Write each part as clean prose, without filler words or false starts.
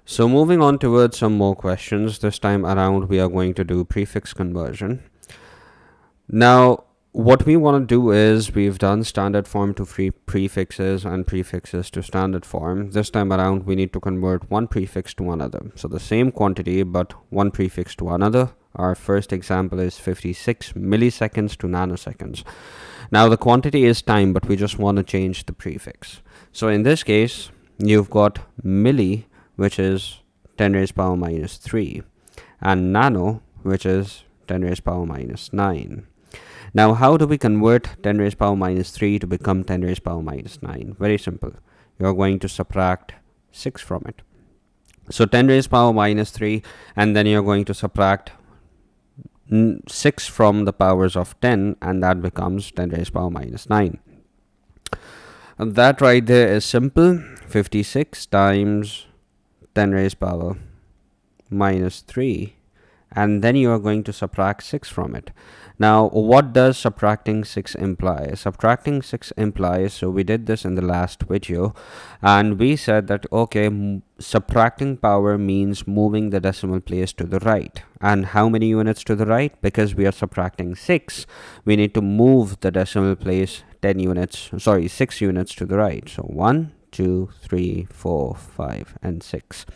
So moving on towards some more questions. This time around we are going to do prefix conversion. Now what we want to do is we've done standard form to prefixes and prefixes to standard form. This time around we need to convert one prefix to another. So the same quantity but one prefix to another. Our first example is 56 milliseconds to nanoseconds. Now the quantity is time, but we just want to change the prefix. So in this case, you've got milli, which is 10 raised power minus 3, and nano, which is 10 raised power minus 9. Now, how do we convert 10 raised power minus 3 to become 10 raised power minus 9? Very simple. You're going to subtract 6 from it. So 10 raised power minus 3, and then you're going to subtract 6 from the powers of 10, and that becomes 10 raised power minus 9. And that right there is simple. 56 times 10 raised power minus 3, and then you are going to subtract 6 from it. Now what does subtracting 6 imply? Subtracting 6 implies, so we did this in the last video, and we said that okay, subtracting power means moving the decimal place to the right. And how many units to the right? Because we are subtracting 6, we need to move the decimal place 6 units to the right. So 1, 2, 3, 4, 5, and 6.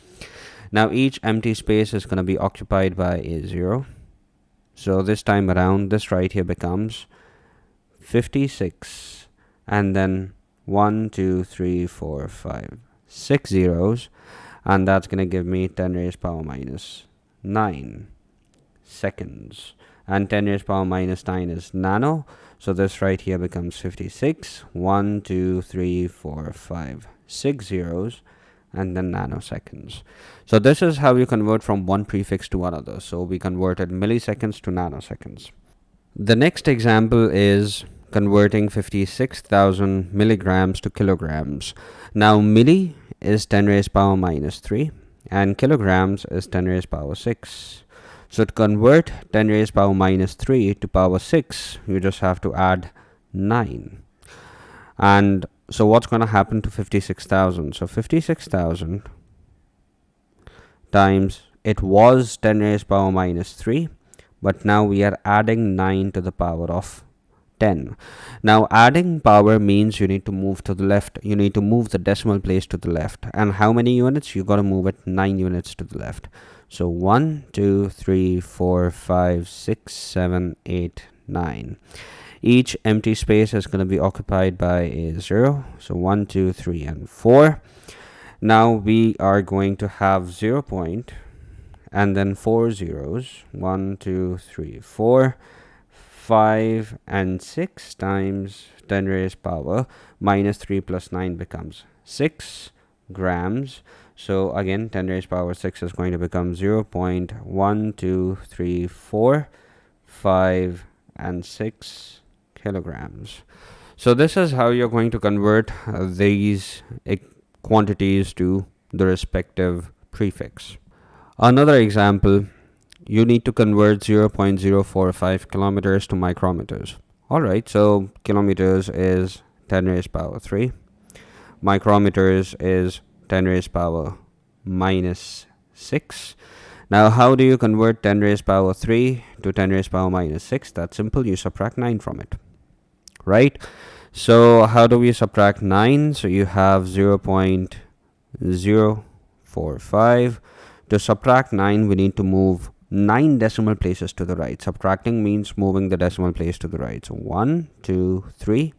Now each empty space is going to be occupied by a 0. So this time around, this right here becomes 56, and then 1, 2, 3, 4, 5, 6 zeros, and that's going to give me 10 raised power minus 9 seconds. And 10 raised power minus 9 is nano, so this right here becomes 56, 1, 2, 3, 4, 5, 6 zeros, and then nanoseconds. So this is how you convert from one prefix to another. So we converted milliseconds to nanoseconds. The next example is converting 56,000 milligrams to kilograms. Now milli is 10 raised power minus 3, and kilograms is 10 raised power 6. So to convert 10 raised power minus 3 to power 6, you just have to add 9. And so what's going to happen to 56,000? So 56,000 times, it was 10 raised power minus 3, but now we are adding 9 to the power of 10. Now adding power means you need to move to the left. You need to move the decimal place to the left. And how many units? You got to move it 9 units to the left. So 1, 2, 3, 4, 5, 6, 7, 8, 9. Each empty space is going to be occupied by a 0. So 1, 2, 3, and 4. Now we are going to have 0 point and then 4 zeros. 1, 2, 3, 4, 5, and 6 times 10 raised power minus 3 plus 9 becomes 6 grams. So again, 10 raised power 6 is going to become 0.1234, 5, and 6 kilograms. So this is how you're going to convert these quantities to the respective prefix. Another example, you need to convert 0.045 kilometers to micrometers. Alright, so kilometers is 10 raised power 3. Micrometers is 10 raised power minus 6. Now how do you convert 10 raised power 3 to 10 raised power minus 6? That's simple, you subtract 9 from it. Right? So how do we subtract 9? So you have 0.045. To subtract 9, we need to move 9 decimal places to the right. Subtracting means moving the decimal place to the right. So 1, 2, 3,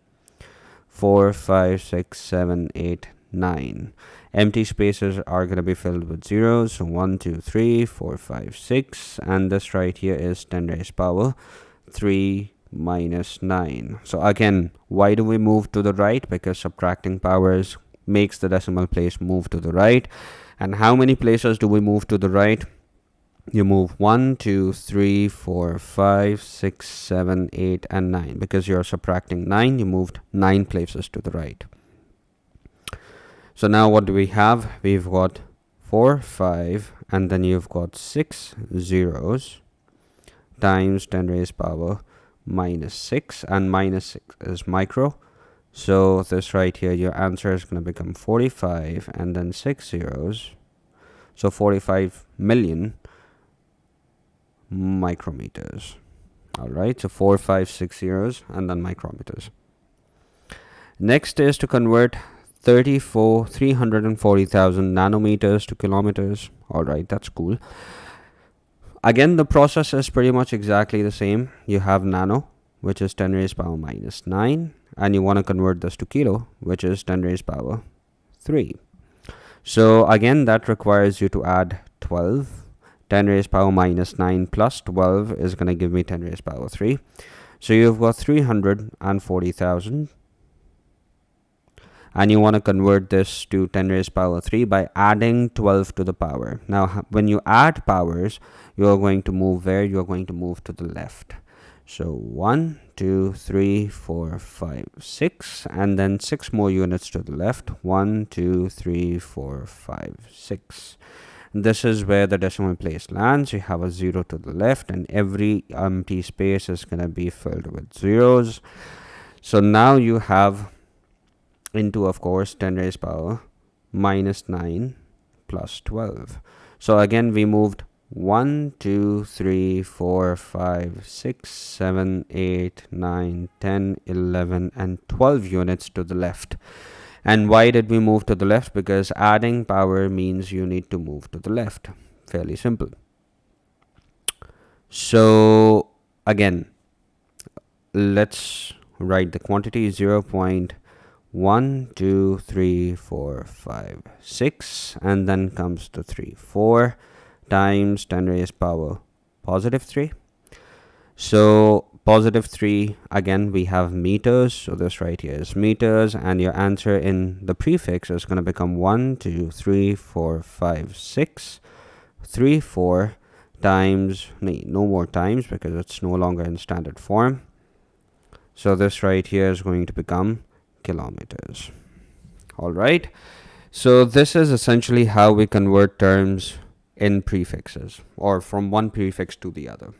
4, 5, 6, 7, 8, 9. Empty spaces are going to be filled with zeros. So 1, 2, 3, 4, 5, 6. And this right here is 10 raised power 3 minus 9. So again, why do we move to the right? Because subtracting powers makes the decimal place move to the right. And how many places do we move to the right? You move 1, 2, 3, 4, 5, 6, 7, 8, and 9. Because you're subtracting 9, you moved 9 places to the right. So now what do we have? We've got 4, 5, and then you've got 6 zeros times 10 raised power minus 6, and minus 6 is micro. So this right here, your answer is going to become 45, and then 6 zeros. So 45 million micrometers. All right, so 4, 5, 6 zeros and then micrometers. Next is to convert 340,000 nanometers to kilometers. All right, that's cool. Again, the process is pretty much exactly the same. You have nano, which is 10 raised power minus 9, and you want to convert this to kilo, which is 10 raised power 3. So again, that requires you to add 12. 10 raised power minus 9 plus 12 is going to give me 10 raised power 3. So you've got 340,000. And you want to convert this to 10 raised power 3 by adding 12 to the power. Now, when you add powers, you are going to move where? You are going to move to the left. So 1, 2, 3, 4, 5, 6, and then 6 more units to the left. 1, 2, 3, 4, 5, 6. This is where the decimal place lands. You have a 0 to the left, and every empty space is going to be filled with zeros. So now you have into, of course, 10 raised power minus 9 plus 12. So again, we moved 1, 2, 3, 4, 5, 6, 7, 8, 9, 10, 11, and 12 units to the left. And why did we move to the left? Because adding power means you need to move to the left. Fairly simple. So again, let's write the quantity 0.1, 2, 3, 4, 5, 6, and then comes the 3, 4 times 10 raised power positive 3. So positive 3, again, we have meters. So this right here is meters, and your answer in the prefix is going to become 1, 2, 3, 4, 5, 6, 3, 4 times, no more times because it's no longer in standard form. So this right here is going to become kilometers. All right. So this is essentially how we convert terms in prefixes, or from one prefix to the other.